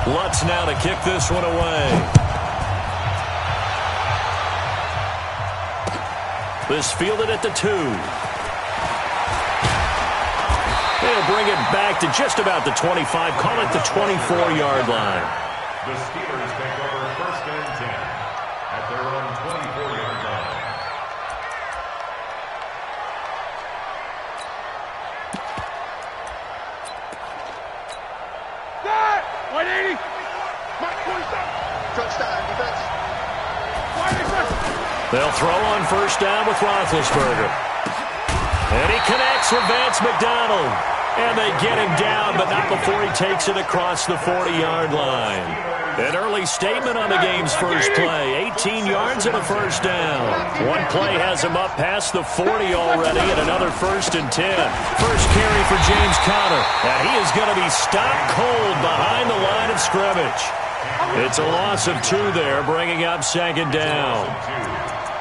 Lutz now to kick this one away. This fielded at the 2. They'll bring it back to just about the 25. Call it the 24-yard line. The Steelers take over 1st and 10 at their own 24-yard line. That 180. Touchdown defense. They'll throw on 1st down with Roethlisberger. And he connects with Vance McDonald. And they get him down, but not before he takes it across the 40-yard line. An early statement on the game's first play. 18 yards and a 1st down. One play has him up past the 40 already, and another 1st and 10. First carry for James Conner. And he is going to be stopped cold behind the line of scrimmage. It's a loss of 2 there, bringing up 2nd down.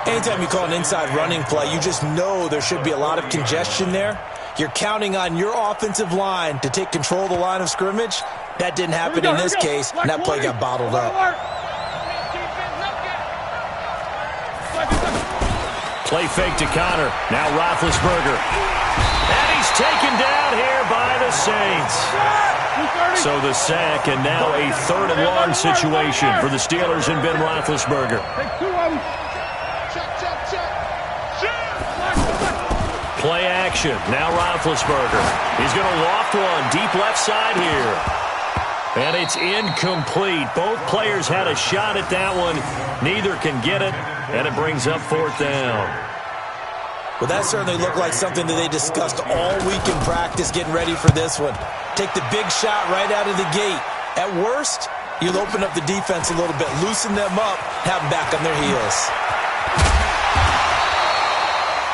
Anytime you call an inside running play, you just know there should be a lot of congestion there. You're counting on your offensive line to take control of the line of scrimmage. That didn't happen in this case, and that play got bottled up. Play fake to Conner. Now Roethlisberger. And he's taken down here by the Saints. So the sack, and now a 3rd and long situation for the Steelers and Ben Roethlisberger. Play action. Now Roethlisberger. He's going to loft one deep left side here. And it's incomplete. Both players had a shot at that one. Neither can get it, and it brings up 4th down. Well, that certainly looked like something that they discussed all week in practice getting ready for this one. Take the big shot right out of the gate. At worst, you'll open up the defense a little bit, loosen them up, have them back on their heels.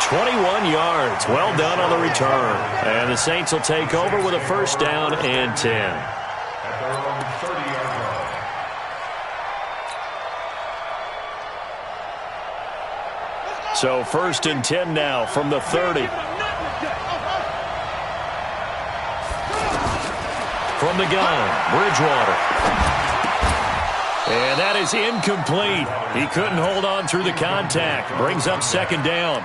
21 yards. Well done on the return. And the Saints will take over with a 1st down and 10. At their own 30-yard line. So 1st and 10 now from the 30. From the gun, Bridgewater. And that is incomplete. He couldn't hold on through the contact. Brings up 2nd down.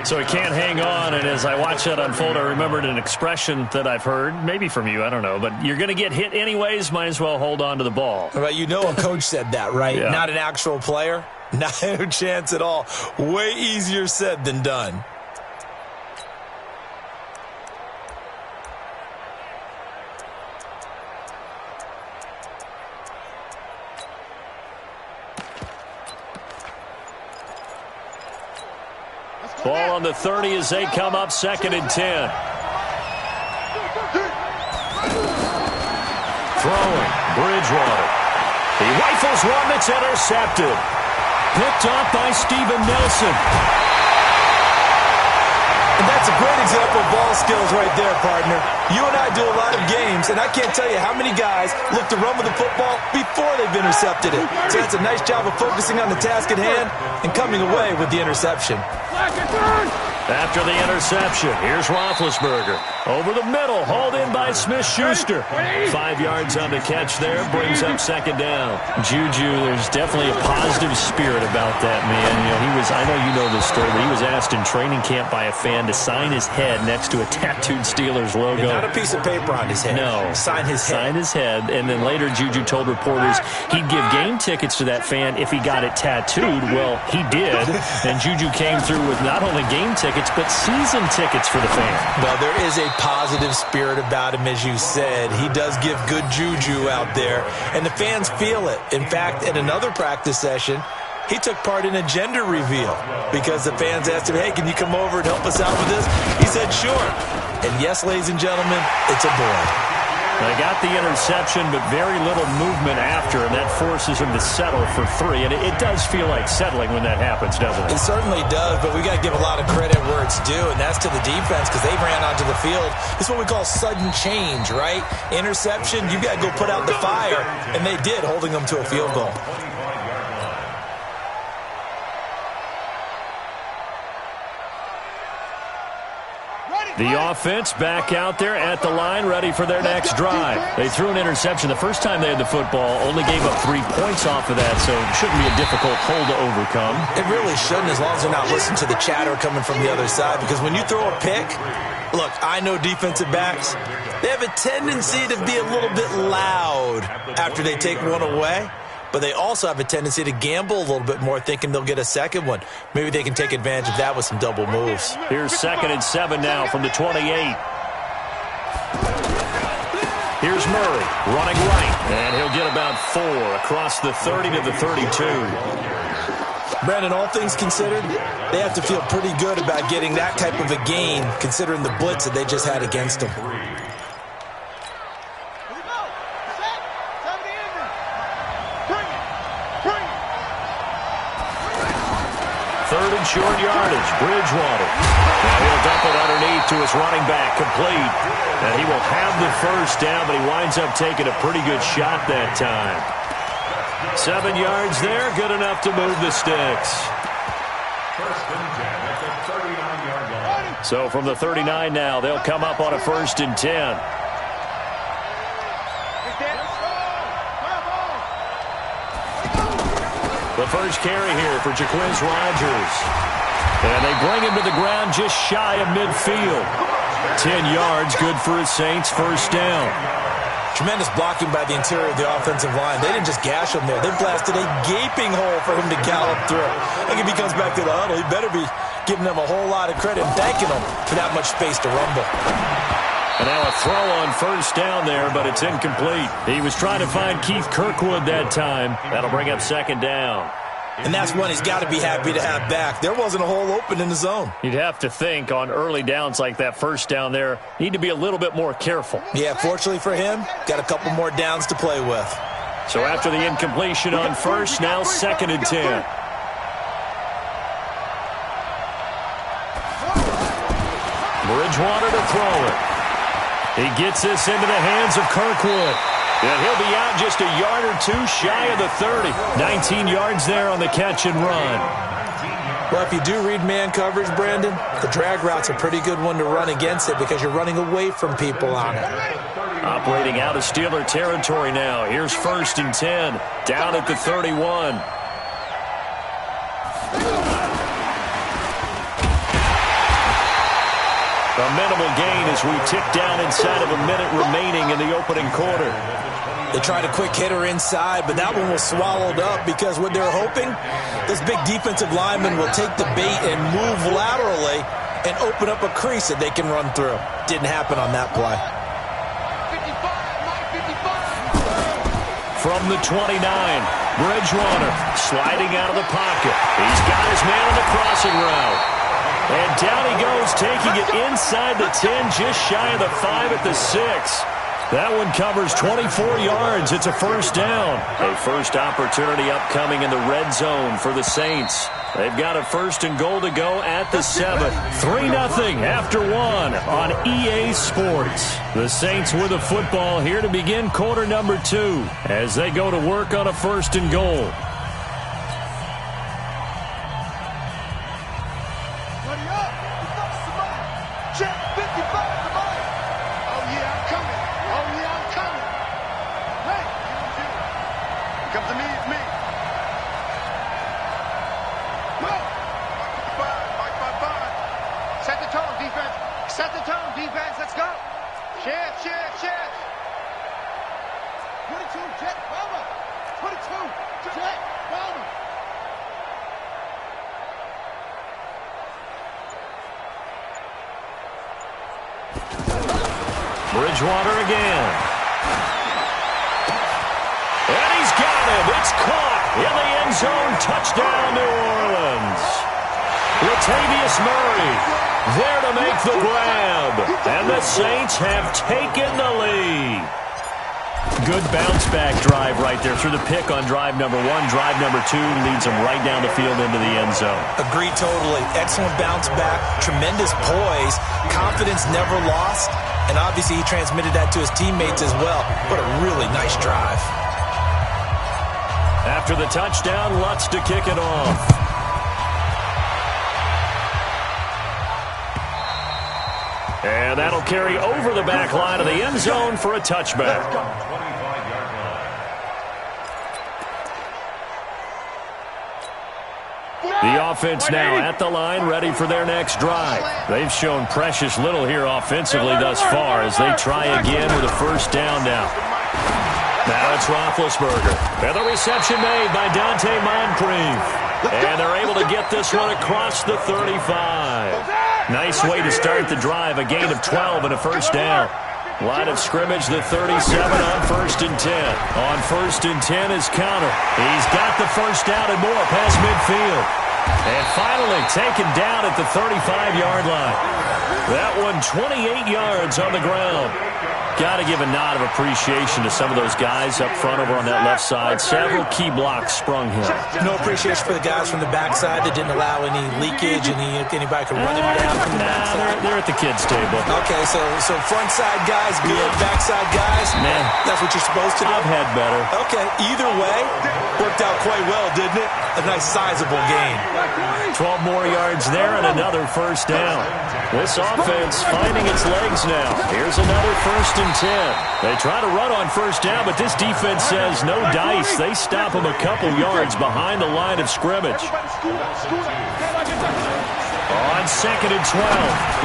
So he can't hang on, and as I watch that unfold, I remembered an expression that I've heard, maybe from you, I don't know, but you're going to get hit anyways, might as well hold on to the ball. Well, you know a coach said that, right? Yeah. Not an actual player. No chance at all. Way easier said than done. Ball on the 30 as they come up 2nd and 10. Throwing, Bridgewater. He rifles one that's intercepted. Picked off by Steven Nelson. And that's a great example of ball skills right there, partner. You and I do a lot of games, and I can't tell you how many guys look to run with the football before they've intercepted it. So that's a nice job of focusing on the task at hand and coming away with the interception. After the interception, here's Roethlisberger. Over the middle, hauled in by Smith-Schuster. 5 yards on the catch there, brings up 2nd down. Juju, there's definitely a positive spirit about that, man. You know, I know you know this story, but he was asked in training camp by a fan to sign his head next to a tattooed Steelers logo. And not a piece of paper on his head. No. Sign his head. Sign his head, and then later Juju told reporters he'd give game tickets to that fan if he got it tattooed. Well, he did, and Juju came through with not only game tickets, but season tickets for the fan. Well, there is a positive spirit about him, as you said. He does give good juju out there, and the fans feel it. In fact, in another practice session, he took part in a gender reveal because the fans asked him, hey, can you come over and help us out with this? He said, sure. And yes, ladies and gentlemen, it's a boy. They got the interception, but very little movement after, and that forces him to settle for 3. And it does feel like settling when that happens, doesn't it? It certainly does, but we got to give a lot of credit where it's due, and that's to the defense because they ran onto the field. It's what we call sudden change, right? Interception, you got to go put out the fire, and they did, holding them to a field goal. The offense back out there at the line, ready for their next drive. They threw an interception the first time they had the football, only gave up 3 points off of that, so it shouldn't be a difficult hole to overcome. It really shouldn't, as long as they're not listening to the chatter coming from the other side, because when you throw a pick, look, I know defensive backs, they have a tendency to be a little bit loud after they take one away. But they also have a tendency to gamble a little bit more, thinking they'll get a second one. Maybe they can take advantage of that with some double moves. Here's 2nd and 7 now from the 28. Here's Murray running right, and he'll get about 4 across the 30 to the 32. Brandon, all things considered, they have to feel pretty good about getting that type of a gain, considering the blitz that they just had against them. 3rd and short yardage, Bridgewater. Now he'll dump it underneath to his running back, complete. And he will have the first down, but he winds up taking a pretty good shot that time. 7 yards there, good enough to move the sticks. 1st and 10 at the 39-yard line. So from the 39 now, they'll come up on a 1st and 10. The first carry here for Jaquiz Rodgers. And they bring him to the ground just shy of midfield. 10 yards, good for his Saints, first down. Tremendous blocking by the interior of the offensive line. They didn't just gash him there. They blasted a gaping hole for him to gallop through. I think if he comes back to the huddle, he better be giving them a whole lot of credit and thanking them for that much space to rumble. And now a throw on first down there, but it's incomplete. He was trying to find Keith Kirkwood that time. That'll bring up 2nd down. And that's one he's got to be happy to have back. There wasn't a hole open in the zone. You'd have to think on early downs like that first down there, need to be a little bit more careful. Yeah, fortunately for him, got a couple more downs to play with. So after the incompletion on first, now 2nd and 10. Bridgewater to throw it. He gets this into the hands of Kirkwood. And he'll be out just a yard or 2 shy of the 30. 19 yards there on the catch and run. Well, if you do read man coverage, Brandon, the drag route's a pretty good one to run against it because you're running away from people on it. Operating out of Steeler territory now. Here's 1st and 10. Down at the 31. A minimal gain as we tick down inside of a minute remaining in the opening quarter. They tried a quick hitter inside, but that one was swallowed up because what they're hoping, this big defensive lineman will take the bait and move laterally and open up a crease that they can run through. Didn't happen on that play. From the 29, Bridgewater sliding out of the pocket. He's got his man on the crossing route. And down he goes, taking it inside the 10, just shy of the 5 at the 6. That one covers 24 yards. It's a first down. A first opportunity upcoming in the red zone for the Saints. They've got a 1st and goal to go at the 7. 3-0 after 1 on EA Sports. The Saints with a football here to begin quarter number 2 as they go to work on a 1st and goal. Bridgewater again. And he's got it. It's caught in the end zone. Touchdown, New Orleans. Latavius Murray there to make the grab. And the Saints have taken the lead. Good bounce-back drive right there through the pick on drive number 1. Drive number 2 leads them right down the field into the end zone. Agreed totally. Excellent bounce-back, tremendous poise, confidence never lost, and obviously he transmitted that to his teammates as well. What a really nice drive. After the touchdown, Lutz to kick it off. And that'll carry over the back line of the end zone for a touchback. The offense now at the line, ready for their next drive. They've shown precious little here offensively thus far as they try again with a first down now. Now it's Roethlisberger. And the reception made by Dante Moncrief. And they're able to get this one across the 35. Nice way to start the drive, a gain of 12 and a first down. Line of scrimmage, the 37 on 1st and 10. On 1st and 10 is Connor. He's got the first down and more past midfield. And finally taken down at the 35-yard line. That one 28 yards on the ground. Got to give a nod of appreciation to some of those guys up front over on that left side. Several key blocks sprung here. No appreciation for the guys from the backside that didn't allow any leakage, anybody could run him down from the backside. They're at the kids' table. Okay, so front side guys good, backside guys, man, that's what you're supposed to do. I've had better. Okay, either way, worked out quite well, didn't it? A nice sizable gain. 12 more yards there and another first down. This offense finding its legs now. Here's another 1st and 10. They try to run on first down, but this defense says no dice. They stop them a couple yards behind the line of scrimmage. On 2nd and 12,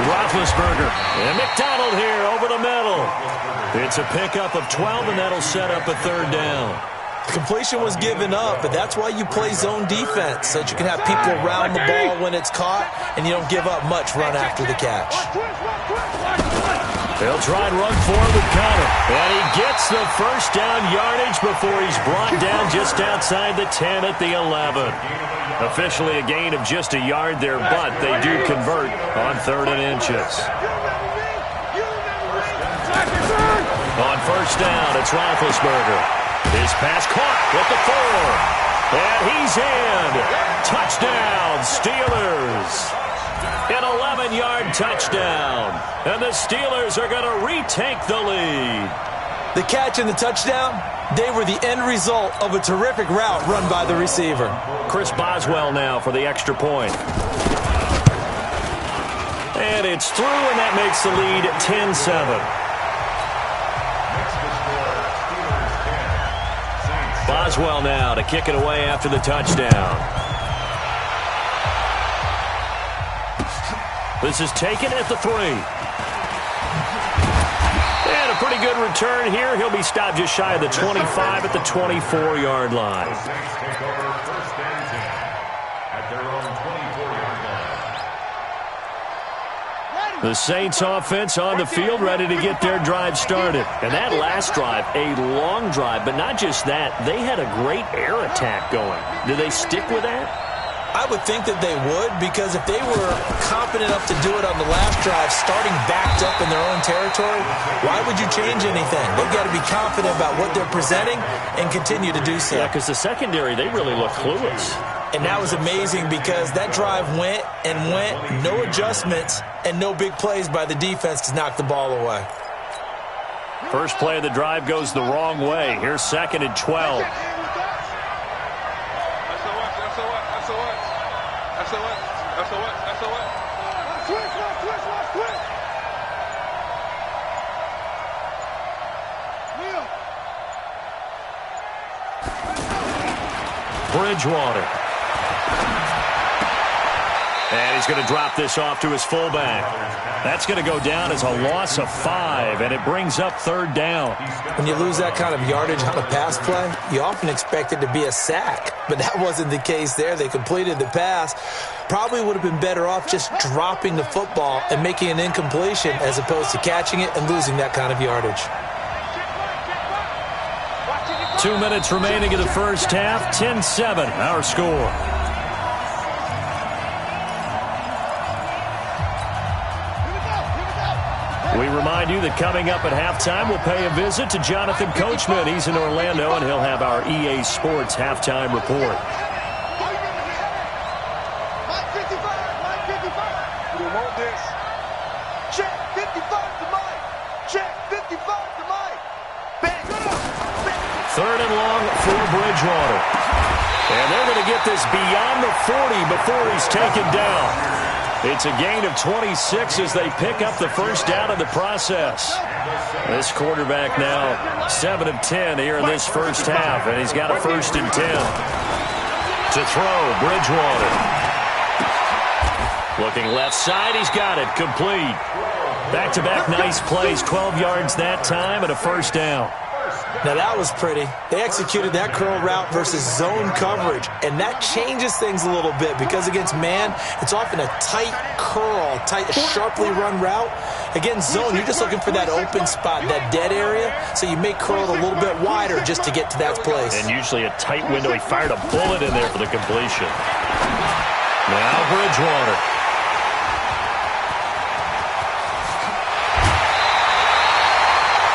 Roethlisberger. And McDonald here over the middle. It's a pickup of 12, and that'll set up a third down. Completion was given up, but that's why you play zone defense, so that you can have people around the ball when it's caught, and you don't give up much run after the catch. They'll try and run forward with Connor. And he gets the first down yardage before he's brought down just outside the 10 at the 11. Officially a gain of just a yard there, but they do convert on 3rd and inches. On first down, it's Roethlisberger. His pass caught at the 4. And he's in. Touchdown, Steelers. An 11-yard touchdown. And the Steelers are going to retake the lead. The catch and the touchdown, they were the end result of a terrific route run by the receiver. Chris Boswell now for the extra point. And it's through, and that makes the lead 10-7. Boswell now to kick it away after the touchdown. This is taken at the 3. And a pretty good return here. He'll be stopped just shy of the 25 at the 24-yard line. The Saints offense on the field, ready to get their drive started. And that last drive, a long drive, but not just that. They had a great air attack going. Do they stick with that? I would think that they would, because if they were confident enough to do it on the last drive, starting backed up in their own territory, why would you change anything? They've got to be confident about what they're presenting and continue to do so. Yeah, because the secondary, they really look clueless. And that was amazing because that drive went and went, no adjustments, and no big plays by the defense to knock the ball away. First play of the drive goes the wrong way. Here's 2nd and 12. Bridgewater. And he's going to drop this off to his fullback. That's going to go down as a loss of 5, and it brings up 3rd down. When you lose that kind of yardage on a pass play, you often expect it to be a sack, but that wasn't the case there. They completed the pass. Probably would have been better off just dropping the football and making an incompletion as opposed to catching it and losing that kind of yardage. 2 minutes remaining in the first half. 10-7, our score. We remind you that coming up at halftime, we'll pay a visit to Jonathan Coachman. He's in Orlando, and he'll have our EA Sports halftime report. We want this. Check 55 to Mike. Check 55 to Mike. Back. 3rd and long for Bridgewater. And they're going to get this beyond the 40 before he's taken down. It's a gain of 26 as they pick up the first down in the process. This quarterback now 7 of 10 here in this first half, and he's got a 1st and 10. To throw, Bridgewater. Looking left side, he's got it, complete. Back-to-back nice plays, 12 yards that time and a 1st down. Now that was pretty. They executed that curl route versus zone coverage, and that changes things a little bit because against man, it's often a tight curl, tight, sharply run route. Against zone, you're just looking for that open spot, that dead area, so you make curl a little bit wider just to get to that place. And usually a tight window. He fired a bullet in there for the completion. Now Bridgewater.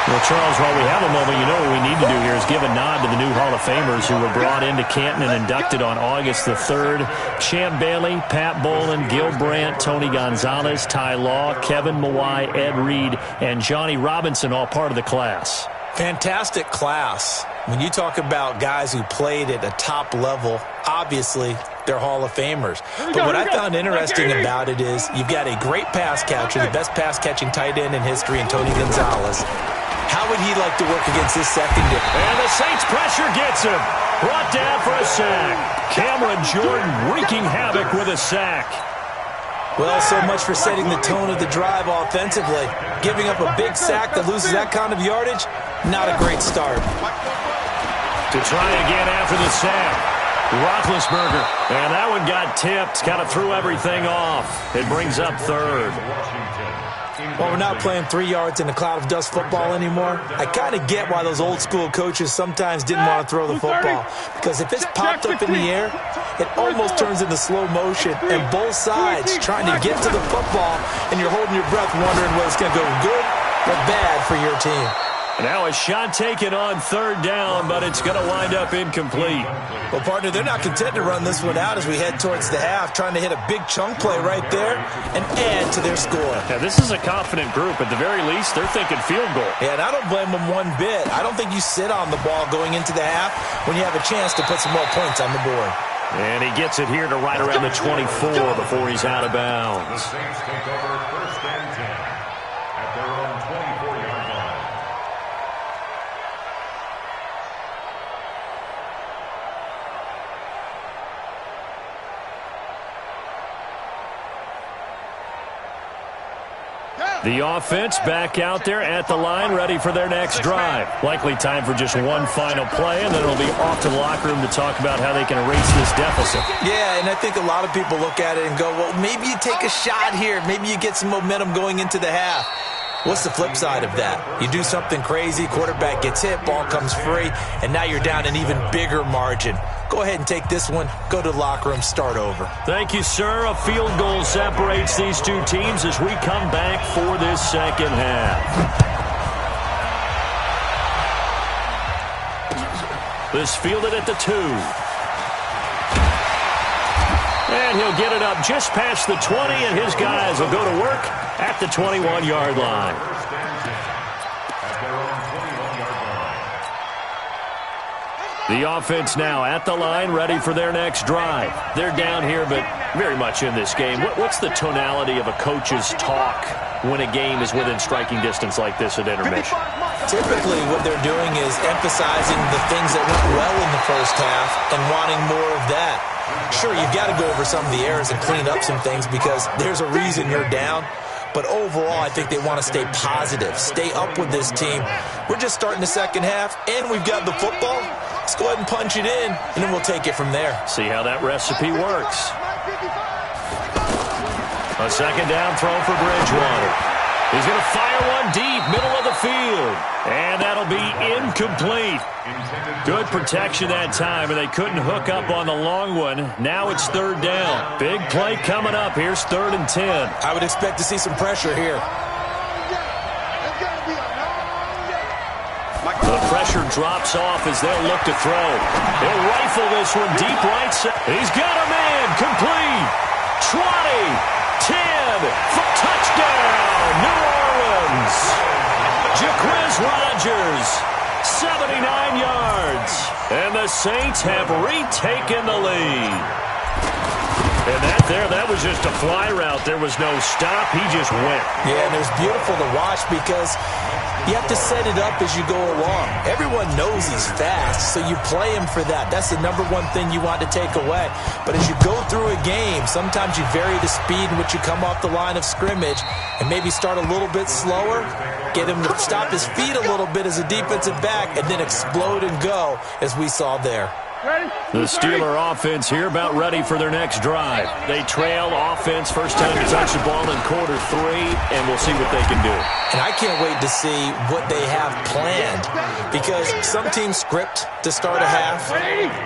Well, Charles, while we have a moment, you know what we need to do here is give a nod to the new Hall of Famers who were brought into Canton and inducted on August the 3rd. Champ Bailey, Pat Bolin, Gil Brandt, Tony Gonzalez, Ty Law, Kevin Mawai, Ed Reed, and Johnny Robinson, all part of the class. Fantastic class. When you talk about guys who played at a top level, obviously they're Hall of Famers. But what I found interesting about it is you've got a great pass catcher, the best pass-catching tight end in history, in Tony Gonzalez. How would he like to work against this secondary? And the Saints pressure gets him. Brought down for a sack. Cameron Jordan wreaking havoc with a sack. Well, so much for setting the tone of the drive offensively. Giving up a big sack that loses that kind of yardage, not a great start. To try again after the sack. Roethlisberger. And that one got tipped. Kind of threw everything off. It brings up 3rd. Well, we're not playing 3 yards in a cloud of dust football anymore. I kind of get why those old school coaches sometimes didn't want to throw the football. Because if it's popped up in the air, it almost turns into slow motion. And both sides trying to get to the football, and you're holding your breath wondering whether it's going to go good or bad for your team. Now a shot taken on 3rd down, but it's going to wind up incomplete. Well, partner, they're not content to run this one out as we head towards the half, trying to hit a big chunk play right there and add to their score. Yeah, this is a confident group. At the very least, they're thinking field goal. Yeah, and I don't blame them one bit. I don't think you sit on the ball going into the half when you have a chance to put some more points on the board. And he gets it here to right around the 24 before he's out of bounds. The Saints take over 1st and 10 at their own 24-yard line. The offense back out there at the line, ready for their next drive. Likely time for just one final play, and then it'll be off to the locker room to talk about how they can erase this deficit. Yeah, and I think a lot of people look at it and go, well, maybe you take a shot here. Maybe you get some momentum going into the half. What's the flip side of that? You do something crazy, quarterback gets hit, ball comes free, and now you're down an even bigger margin. Go ahead and take this one, go to the locker room, start over. Thank you, sir. A field goal separates these two teams as we come back for this second half. This fielded at the 2. And he'll get it up just past the 20, and his guys will go to work at the 21-yard line. The offense now at the line, ready for their next drive. They're down here, but very much in this game. What's the tonality of a coach's talk when a game is within striking distance like this at intermission? Typically, what they're doing is emphasizing the things that went well in the first half and wanting more of that. Sure, you've got to go over some of the errors and clean up some things because there's a reason you're down. But overall, I think they want to stay positive, stay up with this team. We're just starting the second half, and we've got the football. Let's go ahead and punch it in, and then we'll take it from there. See how that recipe works. A second down throw for Bridgewater. He's going to fire one deep, middle of the field. And that'll be incomplete. Good protection that time, and they couldn't hook up on the long one. Now it's 3rd down. Big play coming up. Here's 3rd and 10. I would expect to see some pressure here. The pressure drops off as they'll look to throw. They'll rifle this one deep right side. He's got a man. Complete. 20. 10. Touchdown. New Orleans. Jaquiz Rodgers. 79 yards. And the Saints have retaken the lead. And that was just a fly route. There was no stop. He just went. Yeah, and it was beautiful to watch because you have to set it up as you go along. Everyone knows he's fast, so you play him for that. That's the number one thing you want to take away. But as you go through a game, sometimes you vary the speed in which you come off the line of scrimmage and maybe start a little bit slower, get him to stop his feet a little bit as a defensive back, and then explode and go, as we saw there. The Steeler offense here about ready for their next drive. They trail offense first time to touch the ball in quarter 3, and we'll see what they can do. And I can't wait to see what they have planned, because some teams script to start a half.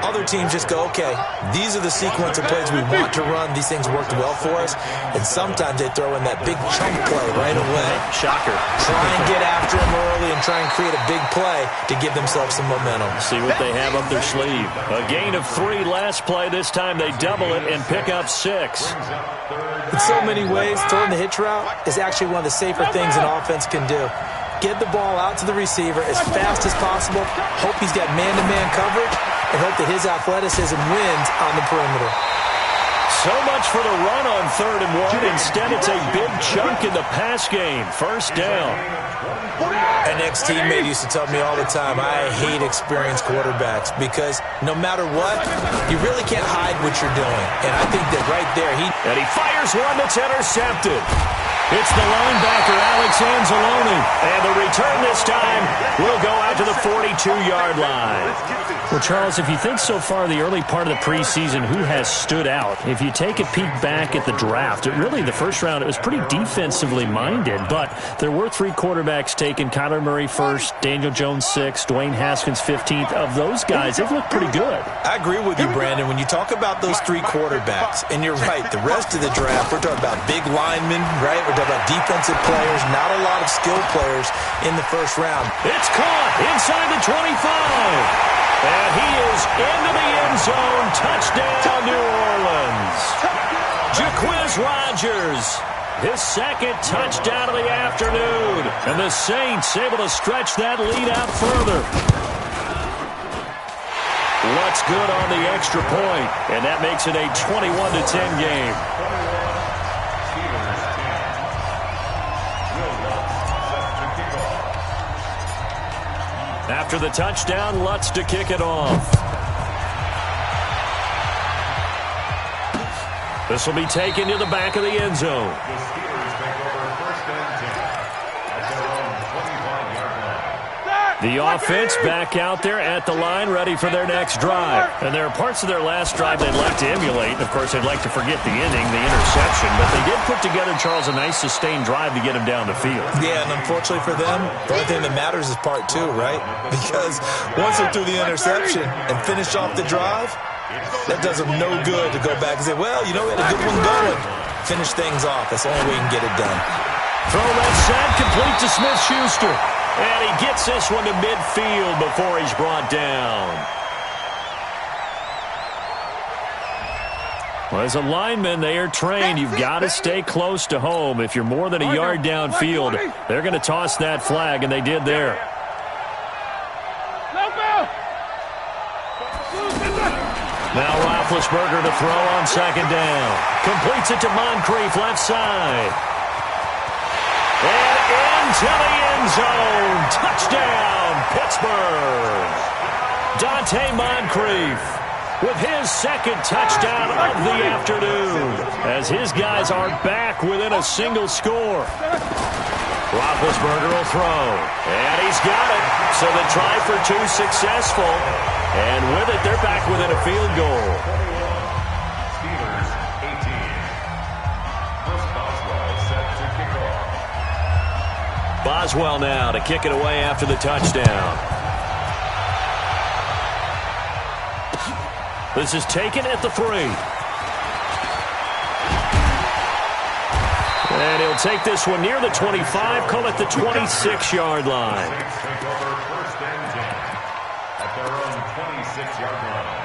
Other teams just go, okay, these are the sequence of plays we want to run. These things worked well for us. And sometimes they throw in that big chunk play right away. Shocker. Try and get after them early and try and create a big play to give themselves some momentum. See what they have up their sleeve. A gain of 3 last play. This time they double it and pick up 6. In so many ways, throwing the hitch route is actually one of the safer things an offense can do. Get the ball out to the receiver as fast as possible, hope he's got man-to-man coverage, and hope that his athleticism wins on the perimeter. So much for the run on 3rd and 1. Instead, it's a big chunk in the pass game. First down. An ex-teammate used to tell me all the time, I hate experienced quarterbacks because no matter what, you really can't hide what you're doing. And I think that right there, And he fires one that's intercepted. It's the linebacker, Alex Anzalone. And the return this time will go out to the 42-yard line. Well, Charles, if you think so far the early part of the preseason, who has stood out? If you take a peek back at the draft, the first round, it was pretty defensively minded, but there were 3 quarterbacks taken. Kyler Murray first, Daniel Jones 6th, Dwayne Haskins 15th. Of those guys, they've looked pretty good. I agree with you, Brandon. When you talk about those 3 quarterbacks, and you're right, the rest of the draft, we're talking about big linemen, right? We're talking about defensive players, not a lot of skill players in the first round. It's caught inside the 25. And he is into the end zone. Touchdown, New Orleans. Jaquiz Rodgers, his 2nd touchdown of the afternoon. And the Saints able to stretch that lead out further. What's good on the extra point? And that makes it a 21-10 game. After the touchdown, Lutz to kick it off. This will be taken to the back of the end zone. The Steelers take over 1st and 10 at their own 25-yard line. The offense back out there at the line, ready for their next drive. And there are parts of their last drive they'd like to emulate. Of course, they'd like to forget the inning, the interception. But they did put together, Charles, a nice sustained drive to get him down the field. Yeah, and unfortunately for them, the only thing that matters is part 2, right? Because once they threw the interception and finished off the drive, that does them no good to go back and say, well, we had a good one going. Finish things off. That's the only way you can get it done. Throw that set, complete to Smith-Schuster. And he gets this one to midfield before he's brought down. Well, as a lineman, they are trained. You've got to stay close to home. If you're more than a yard downfield, they're going to toss that flag, and they did there. Now Roethlisberger to throw on 2nd down. Completes it to Moncrief, left side. And into the end zone. Touchdown, Pittsburgh. Dante Moncrief with his 2nd touchdown of the afternoon as his guys are back within a single score. Roethlisberger will throw, and he's got it. So the try for 2 successful, and with it, they're back within a field goal. Steelers 18. Chris Boswell set to kick off. Boswell now to kick it away after the touchdown. This is taken at the 3. And he'll take this one near the 25, call it the 26-yard line. Take over 1st and 10 at their own 26-yard line.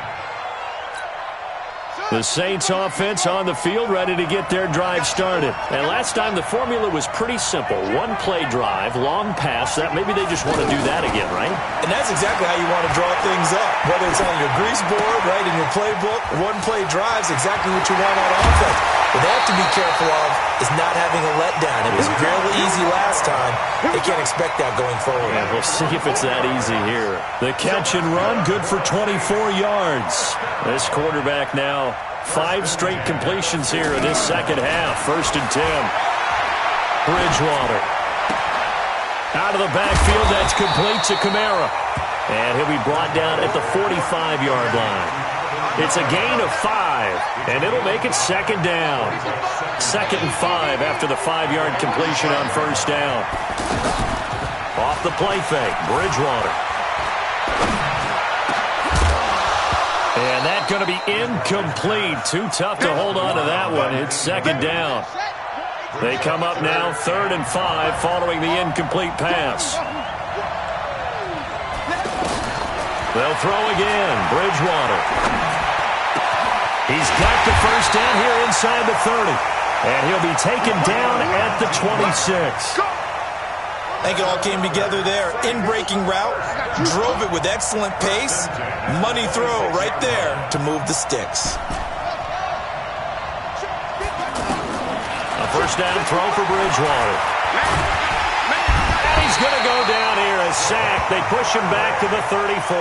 The Saints offense on the field, ready to get their drive started. And last time, the formula was pretty simple. One-play drive, long pass. That maybe they just want to do that again, right? And that's exactly how you want to draw things up. Whether it's on your grease board, right, in your playbook, one-play drives exactly what you want on offense. What they have to be careful of is not having a letdown. It was fairly easy last time. They can't expect that going forward. Yeah, we'll see if it's that easy here. The catch and run, good for 24 yards. This quarterback now 5 straight completions here in this second half. 1st and 10. Bridgewater. Out of the backfield, that's complete to Kamara. And he'll be brought down at the 45-yard line. It's a gain of 5, and it'll make it 2nd down. 2nd and 5 after the 5-yard completion on 1st down. Off the play fake, Bridgewater. And that's going to be incomplete. Too tough to hold on to that one. It's 2nd down. They come up now 3rd and 5 following the incomplete pass. They'll throw again. Bridgewater. He's got the 1st down here inside the 30. And he'll be taken down at the 26. I think it all came together there. In-breaking route, drove it with excellent pace. Money throw right there to move the sticks. A 1st down throw for Bridgewater. And he's going to go down here, a sack. They push him back to the 34.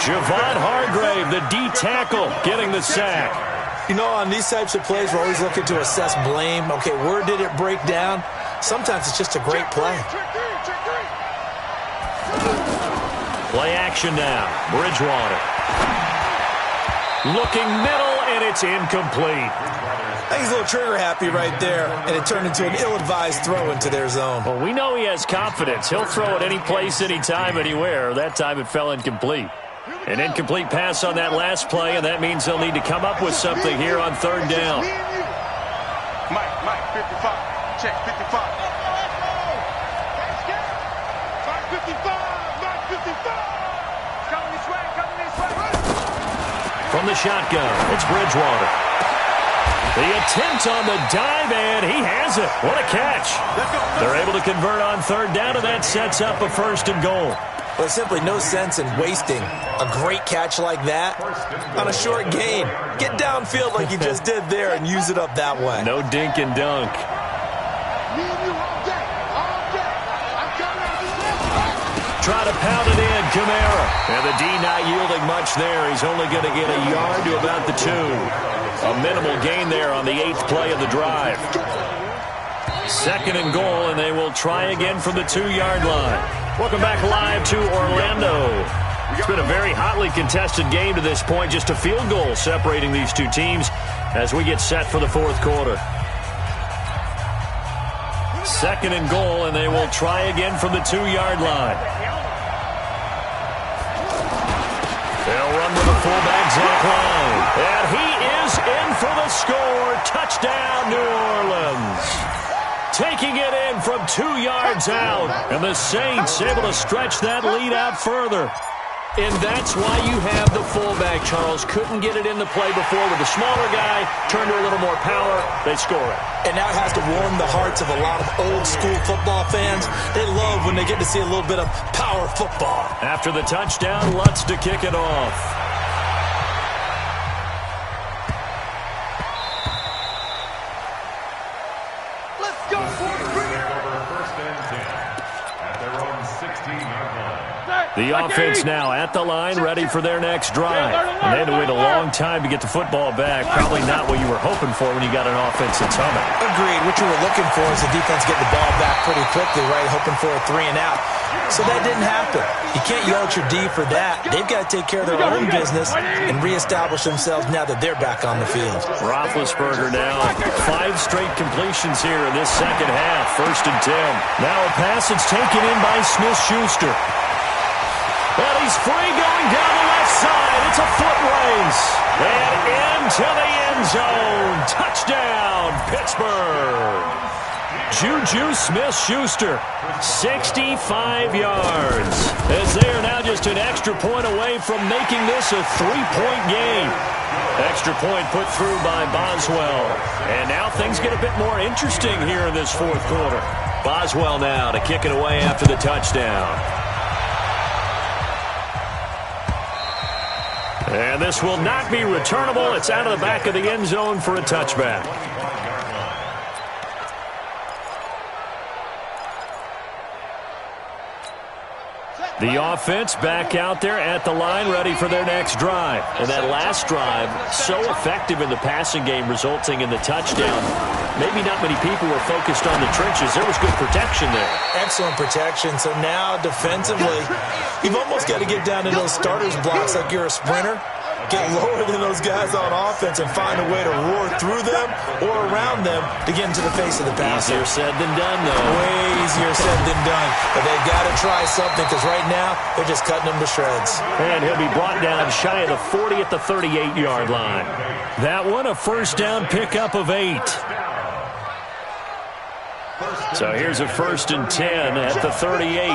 Javon Hargrave, the D tackle, getting the sack. You know, on these types of plays, we're always looking to assess blame. Okay, where did it break down? Sometimes it's just a great play. Play action now. Bridgewater. Looking middle, and it's incomplete. I think he's a little trigger happy right there, and it turned into an ill-advised throw into their zone. Well, we know he has confidence. He'll throw it any place, anytime, anywhere. That time it fell incomplete. An incomplete pass on that last play, and that means they'll need to come up with something here on 3rd down. Mike, 55. Check, 55. Mike, 55. Coming this way. From the shotgun, it's Bridgewater. The attempt on the dive, and he has it. What a catch. They're able to convert on 3rd down, and that sets up a 1st and goal. Well, there's simply no sense in wasting a great catch like that on a short gain. Get downfield like you just did there and use it up that way. No dink and dunk. Try to pound it in, Kamara. And the D not yielding much there. He's only going to get a yard to about the 2. A minimal gain there on the 8th play of the drive. 2nd and goal, and they will try again from the 2-yard line. Welcome back live to Orlando. It's been a very hotly contested game to this point. Just a field goal separating these two teams as we get set for the 4th quarter. 2nd and goal, and they will try again from the 2-yard line. They'll run with the fullback, Zach Line. And he is in for the score. Touchdown, New Orleans. Taking it in from 2 yards out. And the Saints able to stretch that lead out further. And that's why you have the fullback, Charles. Couldn't get it in the play before with the smaller guy. Turned to a little more power. They score it. And now it has to warm the hearts of a lot of old-school football fans. They love when they get to see a little bit of power football. After the touchdown, Lutz to kick it off. Let's go, boys. Bring it. First and 10 at their own 16-yard line. The offense now at the line, ready for their next drive. And they had to wait a long time to get the football back. Probably not what you were hoping for when you got an offense that's humming. Agreed. What you were looking for is the defense get the ball back pretty quickly, right? Hoping for a 3 and out. So that didn't happen. You can't yell at your D for that. They've got to take care of their own business and reestablish themselves now that they're back on the field. Roethlisberger now 5 straight completions here in this second half. 1st and 10. Now a pass that's taken in by Smith-Schuster. And he's free going down the left side. It's a foot race. And into the end zone. Touchdown, Pittsburgh. Juju Smith-Schuster, 65 yards. As they are now just an extra point away from making this a 3-point game. Extra point put through by Boswell. And now things get a bit more interesting here in this fourth quarter. Boswell now to kick it away after the touchdown. And this will not be returnable. It's out of the back of the end zone for a touchback. The offense back out there at the line, ready for their next drive. And that last drive, so effective in the passing game, resulting in the touchdown. Maybe not many people were focused on the trenches. There was good protection there. Excellent protection. So now, defensively, you've almost got to get down to those starters blocks like you're a sprinter. Get lower than those guys on offense and find a way to roar through them or around them to get into the face of the passer. Easier said than done, though. Way easier said than done. But they've got to try something because right now they're just cutting them to shreds. And he'll be brought down shy of the 40 at the 38-yard line. That one a first down pickup of 8. So here's a 1st and 10 at the 38.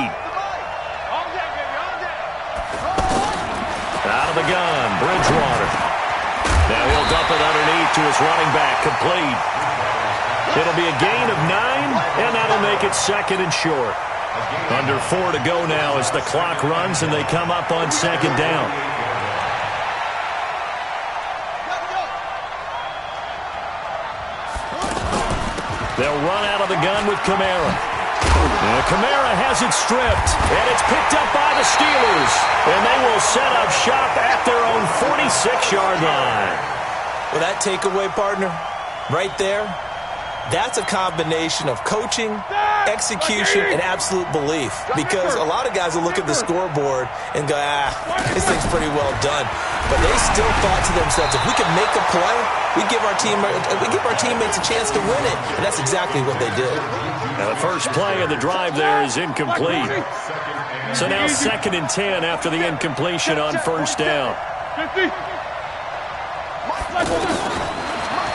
Out of the gun, Bridgewater. Now he'll dump it underneath to his running back, complete. It'll be a gain of 9, and that'll make it 2nd and short. Under 4 to go now as the clock runs and they come up on 2nd down. They'll run out of the gun with Kamara. Kamara has it stripped, and it's picked up by the Steelers. And they will set up shop at their own 46-yard line. Well, that takeaway, partner, right there, that's a combination of coaching, execution, and absolute belief. Because a lot of guys will look at the scoreboard and go, this thing's pretty well done. But they still thought to themselves, if we can make a play, we give our teammates a chance to win it. And that's exactly what they did. Now the first play of the drive there is incomplete. So now 2nd and 10 after the incompletion on 1st down.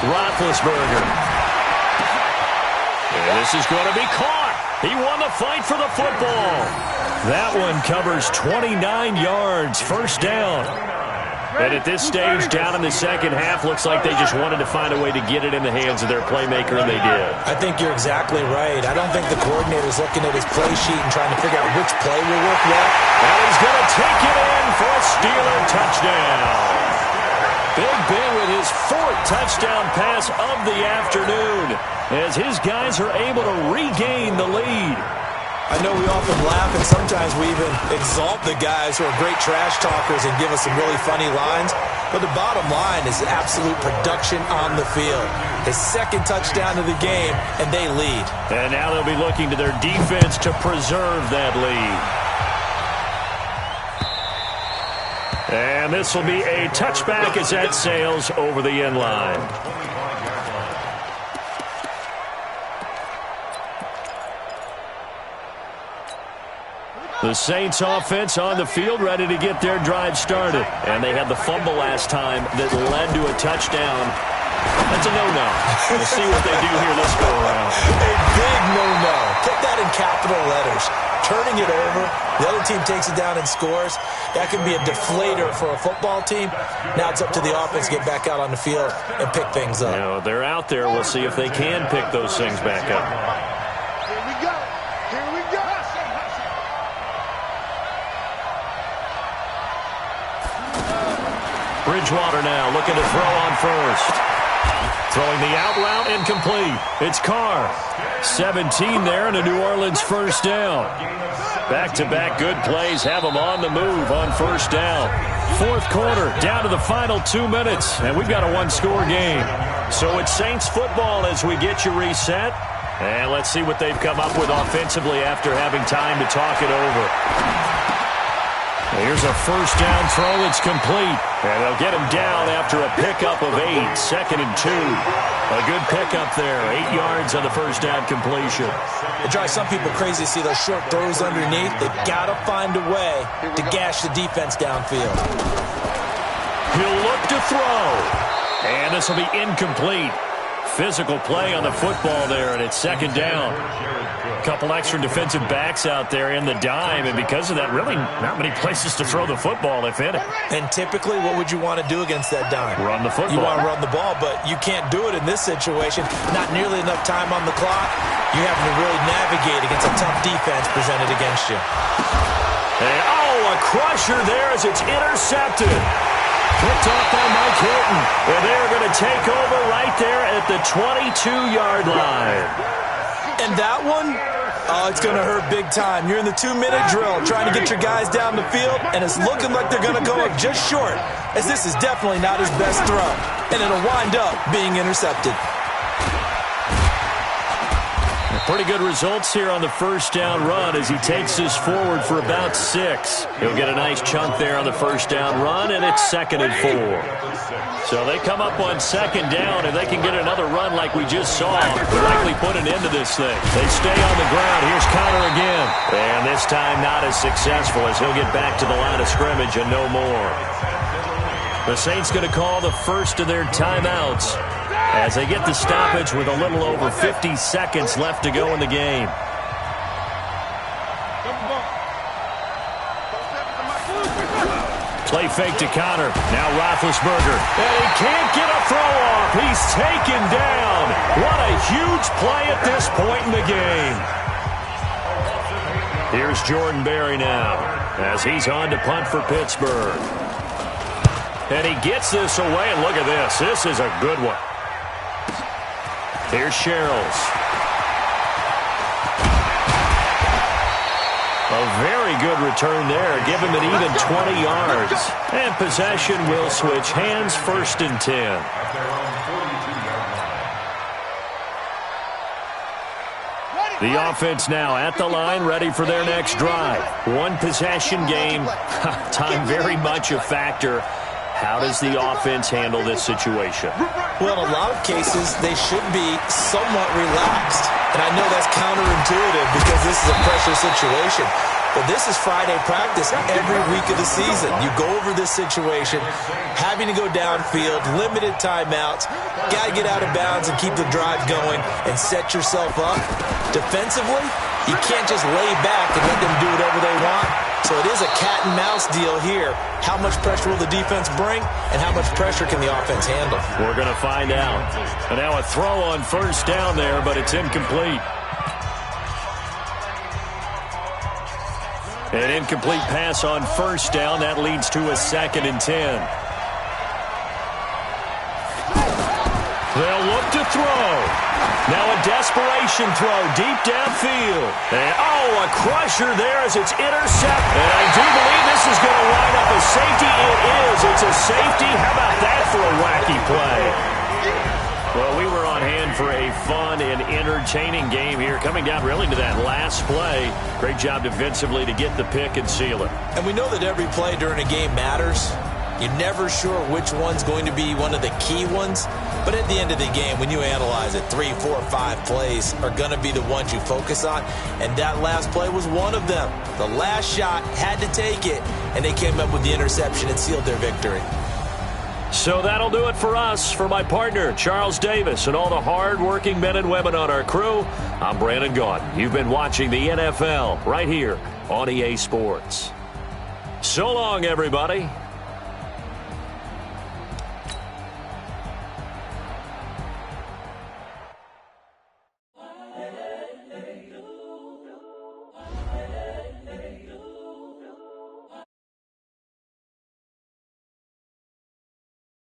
Roethlisberger. And this is going to be caught. He won the fight for the football. That one covers 29 yards, 1st down. And at this stage, down in the second half, looks like they just wanted to find a way to get it in the hands of their playmaker, and they did. I think you're exactly right. I don't think the coordinator's looking at his play sheet and trying to figure out which play will work well. And he's going to take it in for a Steeler touchdown. Big Ben with his 4th touchdown pass of the afternoon as his guys are able to regain the lead. I know we often laugh and sometimes we even exalt the guys who are great trash talkers and give us some really funny lines. But the bottom line is absolute production on the field. His 2nd touchdown of the game, and they lead. And now they'll be looking to their defense to preserve that lead. And this will be a touchback as that sails over the end line. The Saints offense on the field ready to get their drive started. And they had the fumble last time that led to a touchdown. That's a no-no. We'll see what they do here this go-around. A big no-no. Put that in capital letters. Turning it over, the other team takes it down and scores. That can be a deflator for a football team. Now it's up to the offense to get back out on the field and pick things up. You know, they're out there. We'll see if they can pick those things back up. Here we go. Here we go. Bridgewater now looking to throw on 1st. Throwing the out route incomplete. It's Carr. 17 there and a New Orleans 1st down. Back-to-back good plays have them on the move on 1st down. 4th quarter, down to the final 2 minutes, and we've got a 1-score game. So it's Saints football as we get you reset. And let's see what they've come up with offensively after having time to talk it over. Here's a 1st down throw that's complete. And they'll get him down after a pickup of 8. 2nd and 2. A good pickup there. 8 yards on the 1st down completion. It drives some people crazy to see those short throws underneath. They've got to find a way to gash the defense downfield. He'll look to throw. And this will be incomplete. Physical play on the football there, and it's second down. A couple extra defensive backs out there in the dime, and because of that, really not many places to throw the football, if any. And typically, what would you want to do against that dime? Run the football. You want to run the ball, but you can't do it in this situation. Not nearly enough time on the clock. You have to really navigate against a tough defense presented against you. And, a crusher there as it's intercepted. Picked off by Mike Hilton. And they're going to take over right there at the 22-yard line. And that one, it's going to hurt big time. You're in the 2-minute drill trying to get your guys down the field, and it's looking like they're going to go up just short, as this is definitely not his best throw. And it'll wind up being intercepted. Pretty good results here on the first down run as he takes this forward for about 6. He'll get a nice chunk there on the first down run, and it's 2nd and 4. So they come up on 2nd down, and they can get another run like we just saw. They'll likely put an end to this thing. They stay on the ground. Here's Connor again. And this time not as successful as he'll get back to the line of scrimmage and no more. The Saints going to call the first of their timeouts as they get the stoppage with a little over 50 seconds left to go in the game. Play fake to Connor. Now Roethlisberger. And he can't get a throw off. He's taken down. What a huge play at this point in the game. Here's Jordan Berry now as he's on to punt for Pittsburgh. And he gets this away, and look at this. This is a good one. Here's Sherrills. A very good return there. Give him an even 20 yards. And possession will switch hands, 1st and 10. The offense now at the line, ready for their next drive. One possession game. Time very much a factor. How does the offense handle this situation? Well, in a lot of cases, they should be somewhat relaxed. And I know that's counterintuitive because this is a pressure situation. But this is Friday practice every week of the season. You go over this situation, having to go downfield, limited timeouts, got to get out of bounds and keep the drive going and set yourself up. Defensively, you can't just lay back and let them do whatever they want. So it is a cat-and-mouse deal here. How much pressure will the defense bring, and how much pressure can the offense handle? We're going to find out. And now a throw on first down there, but it's incomplete. An incomplete pass on first down. That leads to a 2nd and 10. They'll look to throw. Now a desperation throw deep downfield. And, a crusher there as it's intercepted. And I do believe this is going to wind up a safety. It is. It's a safety. How about that for a wacky play? Well, we were on hand for a fun and entertaining game here, coming down really to that last play. Great job defensively to get the pick and seal it. And we know that every play during a game matters. You're never sure which one's going to be one of the key ones. But at the end of the game, when you analyze it, 3, 4, 5 plays are going to be the ones you focus on. And that last play was one of them. The last shot had to take it, and they came up with the interception and sealed their victory. So that'll do it for us. For my partner, Charles Davis, and all the hard-working men and women on our crew, I'm Brandon Gaudin. You've been watching the NFL right here on EA Sports. So long, everybody.